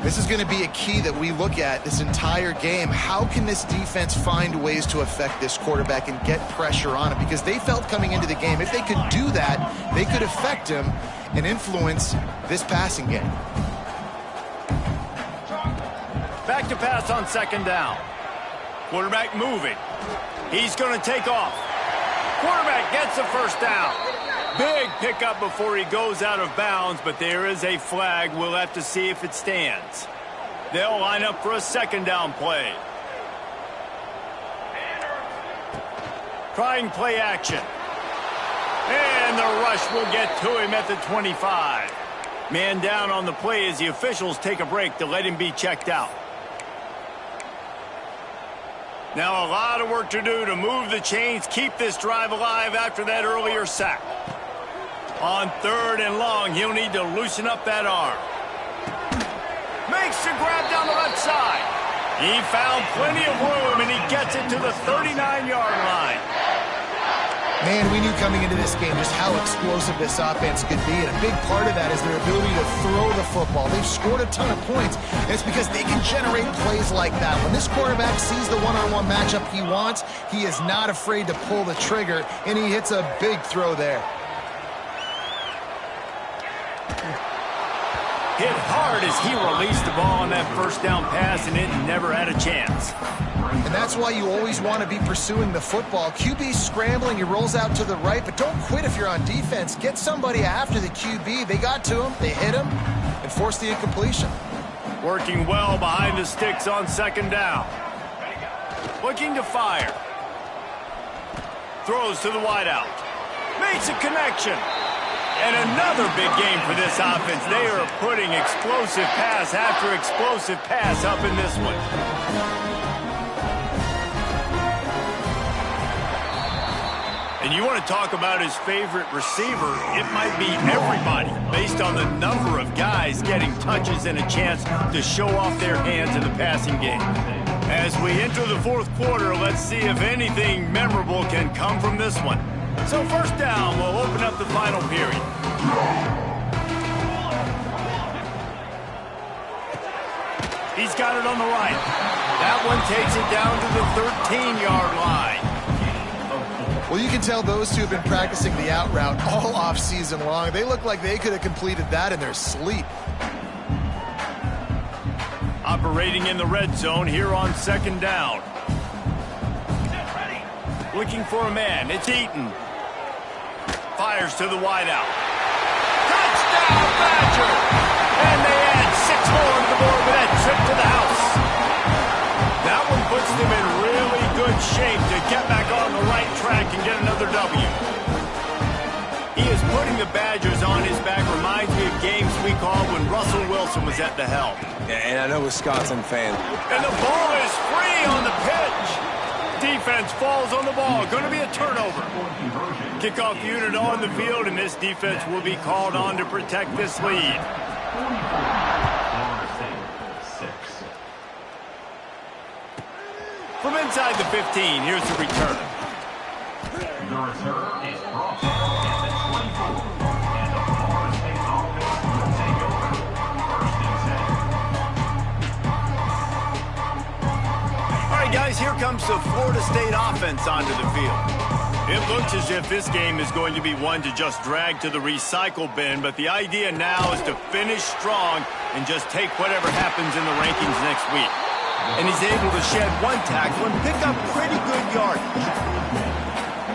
This is going to be a key that we look at this entire game. How can this defense find ways to affect this quarterback and get pressure on him? Because they felt coming into the game, if they could do that, they could affect him and influence this passing game. Back to pass on second down. Quarterback moving. He's going to take off. Quarterback gets the first down. Big pickup before he goes out of bounds, but there is a flag. We'll have to see if it stands. They'll line up for a second down play. Trying play action. And the rush will get to him at the 25. Man down on the play as the officials take a break to let him be checked out. Now a lot of work to do to move the chains, keep this drive alive after that earlier sack. On third and long, he'll need to loosen up that arm. Makes the grab down the left side. He found plenty of room, and he gets it to the 39-yard line. Man, we knew coming into this game just how explosive this offense could be, and a big part of that is their ability to throw the football. They've scored a ton of points, and it's because they can generate plays like that. When this quarterback sees the one-on-one matchup he wants, he is not afraid to pull the trigger, and he hits a big throw there. Hit hard as he released the ball on that first down pass, and it never had a chance. And that's why you always want to be pursuing the football. QB's scrambling, he rolls out to the right, but don't quit if you're on defense. Get somebody after the QB. They got to him, they hit him, and forced the incompletion. Working well behind the sticks on second down. Looking to fire. Throws to the wideout. Makes a connection. And another big game for this offense. They are putting explosive pass after explosive pass up in this one. And you want to talk about his favorite receiver, it might be everybody, based on the number of guys getting touches and a chance to show off their hands in the passing game. As we enter the fourth quarter, let's see if anything memorable can come from this one. So first down, we'll open up the final period. He's got it on the right. That one takes it down to the 13-yard line. Well, you can tell those two have been practicing the out route all off-season long. They look like they could have completed that in their sleep. Operating in the red zone here on second down. Looking for a man. It's Eaton. Fires to the wideout. Touchdown, Badger! And they add 6 more to the board with that trip to the house. That one puts them in really good shape to get back on the right track and get another W. He is putting the Badgers on his back. Reminds me of games we called when Russell Wilson was at the helm. Yeah, and I know Wisconsin fan. And the ball is free on the pitch. Defense falls on the ball. Going to be a turnover. Kickoff unit on the field, and this defense will be called on to protect this lead. From inside the 15, here's the return. The return is brought to you at the 24, and the Florida State offense will take over. First and 10. right, guys, here comes the Florida State offense onto the field. It looks as if this game is going to be one to just drag to the recycle bin, but the idea now is to finish strong and just take whatever happens in the rankings next week. And he's able to shed one tackle and pick up pretty good yardage.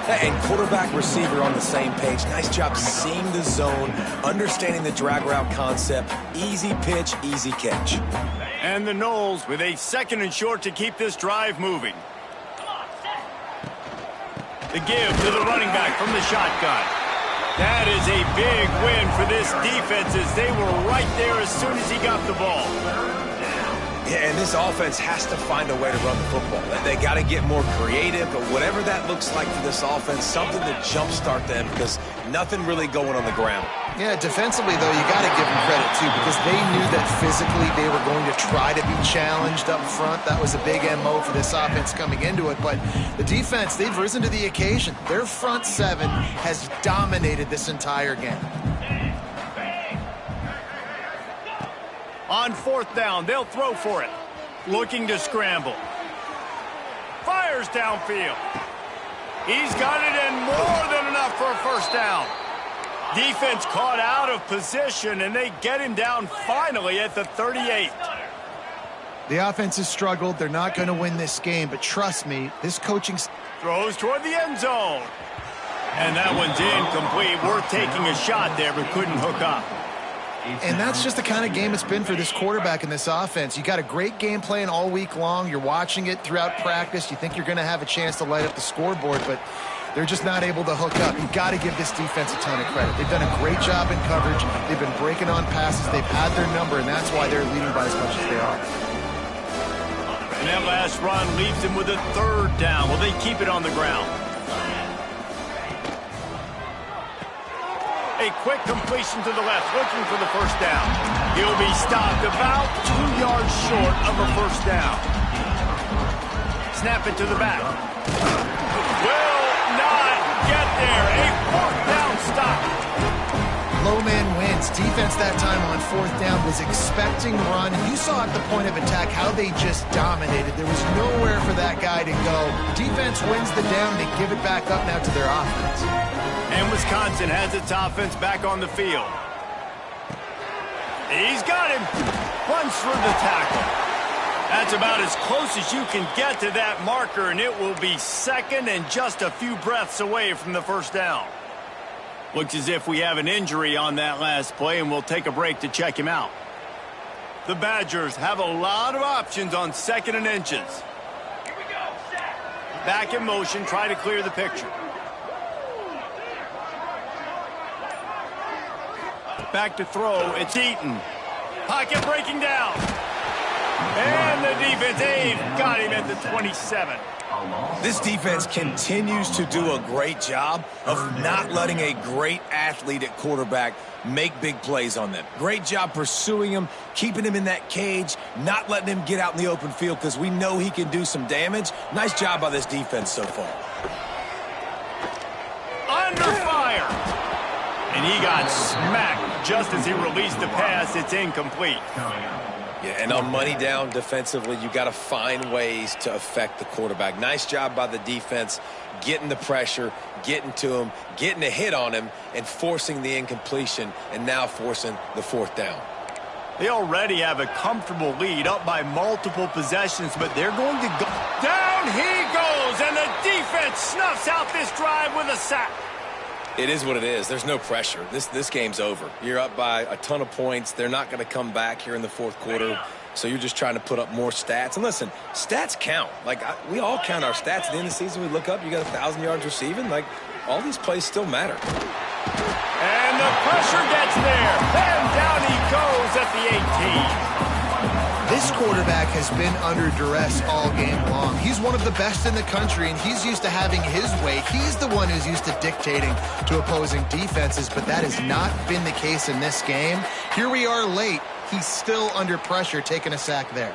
And quarterback receiver on the same page. Nice job seeing the zone, understanding the drag route concept. Easy pitch, easy catch. And the Noles with a 2nd and short to keep this drive moving. The give to the running back from the shotgun. That is a big win for this defense as they were right there as soon as he got the ball. Yeah, and this offense has to find a way to run the football. They got to get more creative, but whatever that looks like for this offense, something to jumpstart them because nothing really going on the ground. Yeah, defensively, though, you got to give them credit, too, because they knew that physically they were going to try to be challenged up front. That was a big MO for this offense coming into it. But the defense, they've risen to the occasion. Their front seven has dominated this entire game. On 4th down, they'll throw for it. Looking to scramble. Fires downfield. He's got it in more than enough for a 1st down. Defense caught out of position, and they get him down finally at the 38. The offense has struggled. They're not going to win this game, but trust me, this coaching... Throws toward the end zone. And that one's incomplete. Worth taking a shot there, but couldn't hook up. And that's just the kind of game it's been for this quarterback and this offense. You got a great game plan all week long. You're watching it throughout practice. You think you're going to have a chance to light up the scoreboard, but they're just not able to hook up. You've got to give this defense a ton of credit. They've done a great job in coverage. They've been breaking on passes. They've had their number, and that's why they're leading by as much as they are. And that last run leaves them with a 3rd down. Will they keep it on the ground? A quick completion to the left, looking for the 1st down. He'll be stopped about 2 yards short of a 1st down. Snap it to the back. Will not get there. A 4th down stop. Low man wins. Defense that time on 4th down was expecting run. You saw at the point of attack how they just dominated. There was nowhere for that guy to go. Defense wins the down. They give it back up now to their offense. And Wisconsin has its offense back on the field. He's got him. Runs through the tackle. That's about as close as you can get to that marker, and it will be 2nd and just a few breaths away from the 1st down. Looks as if we have an injury on that last play, and we'll take a break to check him out. The Badgers have a lot of options on 2nd and inches. Back in motion, try to clear the picture. Back to throw, it's Eaton. Pocket breaking down. And the defense got him at the 27. This defense continues to do a great job of not letting a great athlete at quarterback make big plays on them. Great job pursuing him, keeping him in that cage, not letting him get out in the open field because we know he can do some damage. Nice job by this defense so far. Under fire. And he got smacked just as he released the pass. It's incomplete. Yeah, and on money down defensively, you got to find ways to affect the quarterback. Nice job by the defense, getting the pressure, getting to him, getting a hit on him, and forcing the incompletion, and now forcing the 4th down. They already have a comfortable lead, up by multiple possessions, but they're going to go. Down he goes, and the defense snuffs out this drive with a sack. It is what it is. There's no pressure. This game's over. You're up by a ton of points. They're not going to come back here in the 4th quarter. So you're just trying to put up more stats. And listen, stats count. We all count our stats. At the end of the season, we look up, you got 1,000 yards receiving. All these plays still matter. And the pressure gets there. And down he goes at the 18. This quarterback has been under duress all game long. He's one of the best in the country, and he's used to having his way. He's the one who's used to dictating to opposing defenses, but that has not been the case in this game. Here we are late. He's still under pressure, taking a sack there.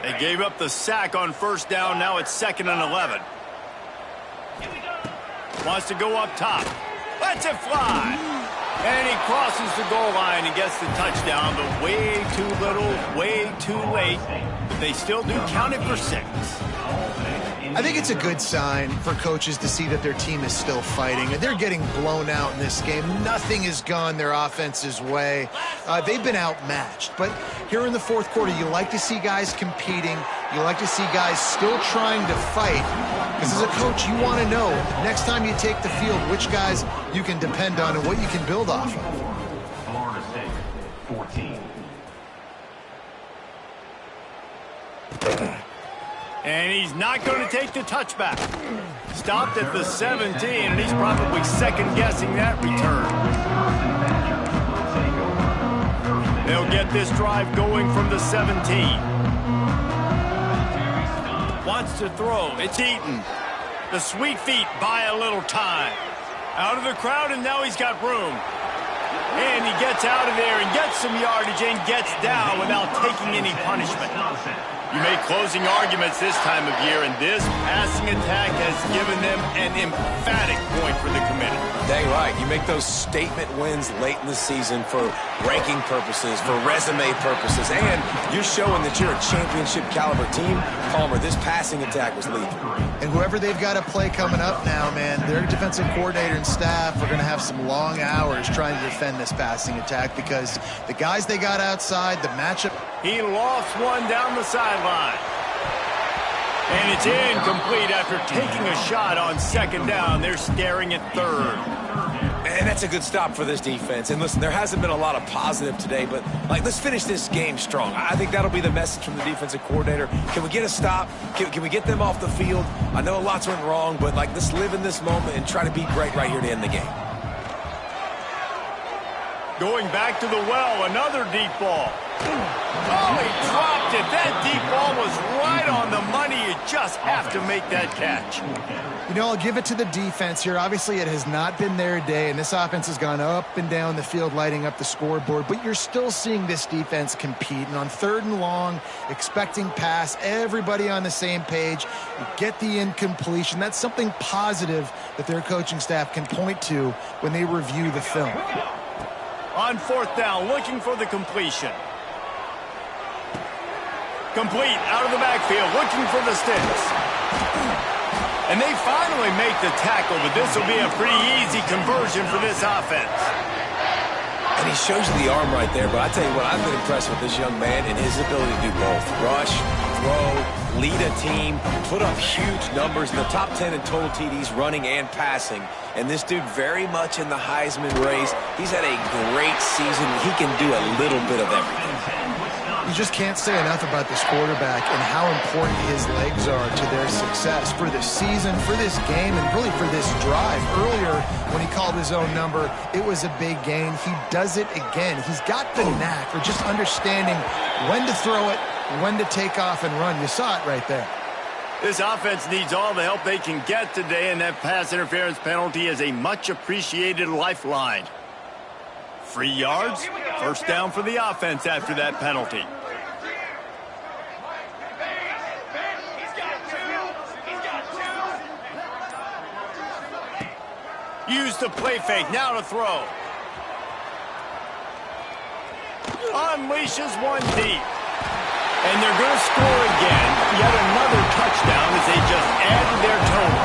They gave up the sack on 1st down. Now it's 2nd and 11. Wants to go up top. Lets it fly. And he crosses the goal line and gets the touchdown, but way too little, way too late. But they still do count it for 6. I think it's a good sign for coaches to see that their team is still fighting. They're getting blown out in this game. Nothing has gone their offense's way. They've been outmatched. But here in the fourth quarter, you like to see guys competing. You like to see guys still trying to fight. Because as a coach, you want to know next time you take the field which guys you can depend on and what you can build off of. Florida State, 14. And he's not going to take the touchback. Stopped at the 17, and he's probably second-guessing that return. They'll get this drive going from the 17. Wants to throw. It's Eaton. The sweet feet buy a little time. Out of the crowd, and now he's got room. And he gets out of there and gets some yardage and gets down without taking any punishment. You make closing arguments this time of year, and this passing attack has given them an emphatic point for the committee. Dang right. You make those statement wins late in the season for ranking purposes, for resume purposes, and you're showing that you're a championship caliber team. Palmer, this passing attack was lethal. And whoever they've got to play coming up now, man, their defensive coordinator and staff are going to have some long hours trying to defend this passing attack because the guys they got outside, the matchup. He lost one down the sideline. And it's incomplete after taking a shot on second down. They're staring at third. And that's a good stop for this defense. And listen, there hasn't been a lot of positive today, but let's finish this game strong. I think that'll be the message from the defensive coordinator. Can we get a stop? Can we get them off the field? I know lots went wrong, but let's live in this moment and try to be great right here to end the game. Going back to the well, another deep ball. Oh, he dropped it. That deep ball was right on the money. You just have to make that catch. You know, I'll give it to the defense here. Obviously, it has not been their day, and this offense has gone up and down the field, lighting up the scoreboard, but you're still seeing this defense compete. And on third and long, expecting pass, everybody on the same page, you get the incompletion. That's something positive that their coaching staff can point to when they review the film. On fourth down, looking for the completion. Complete, out of the backfield, looking for the sticks. And they finally make the tackle, but this will be a pretty easy conversion for this offense. And he shows you the arm right there, but I tell you what, I've been impressed with this young man and his ability to do both. Rush, throw, lead a team, put up huge numbers in the top 10 in total TDs, running and passing. And this dude very much in the Heisman race. He's had a great season. He can do a little bit of everything. You just can't say enough about this quarterback and how important his legs are to their success for the season, for this game, and really for this drive. Earlier, when he called his own number, it was a big gain. He does it again. He's got the knack for just understanding when to throw it, when to take off and run. You saw it right there. This offense needs all the help they can get today, and that pass interference penalty is a much-appreciated lifeline. 3 yards, first down for the offense after that penalty. Use the play fake, now to throw. Unleashes one deep. And they're going to score again. Yet another touchdown as they just added their total.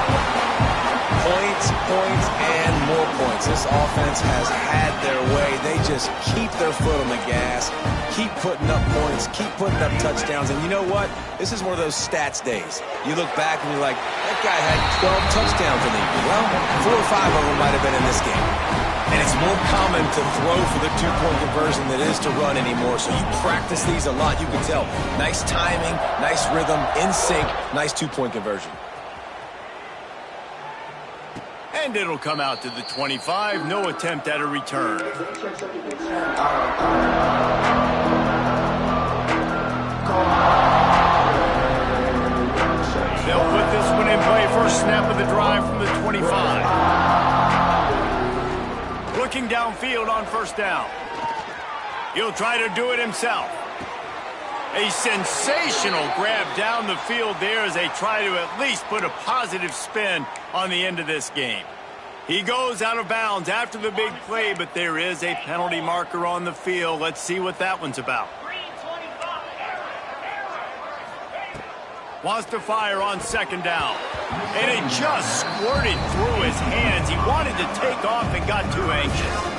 Points, points, and more points. This offense has had their way. They just keep their foot on the gas, keep putting up points, keep putting up touchdowns. And you know what? This is one of those stats days. You look back and you're like, that guy had 12 touchdowns in the year. Well, 4 or 5 of them might have been in this game. And it's more common to throw for the two-point conversion than it is to run anymore. So you practice these a lot. You can tell. Nice timing, nice rhythm, in sync, nice two-point conversion. And it'll come out to the 25. No attempt at a return. They'll put this one in play. First snap of the drive from the 25. Looking downfield on first down. He'll try to do it himself. A sensational grab down the field there as they try to at least put a positive spin on the end of this game. He goes out of bounds after the big play, but there is a penalty marker on the field. Let's see what that one's about. Wants to fire on second down. And it just squirted through his hands. He wanted to take off and got too anxious.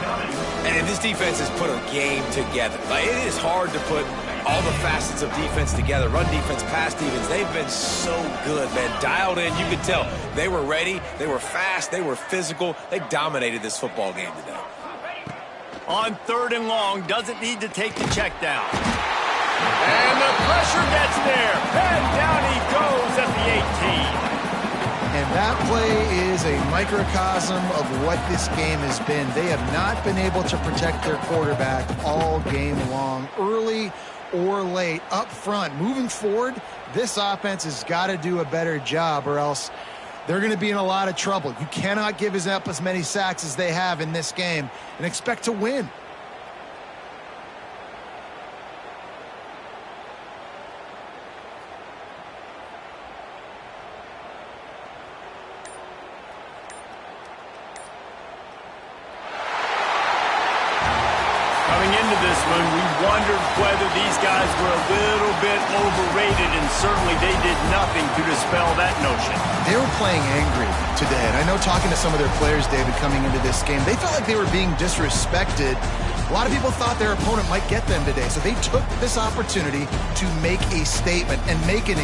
And this defense has put a game together. Like, it is hard to put all the facets of defense together. Run defense, pass defense. They've been so good, man. Dialed in. You could tell they were ready. They were fast. They were physical. They dominated this football game today. On 3rd and long, doesn't need to take the check down. And the pressure gets there. And down he goes at the 18. And that play is a microcosm of what this game has been. They have not been able to protect their quarterback all game long, early or late, up front. Moving forward, this offense has got to do a better job, or else they're going to be in a lot of trouble. You cannot give up as many sacks as they have in this game and expect to win. Coming into this one, we wondered whether these guys were a little bit overrated, and certainly they did nothing to dispel that notion. They were playing angry today, and I know talking to some of their players, David, coming into this game, they felt like they were being disrespected. A lot of people thought their opponent might get them today, so they took this opportunity to make a statement and make an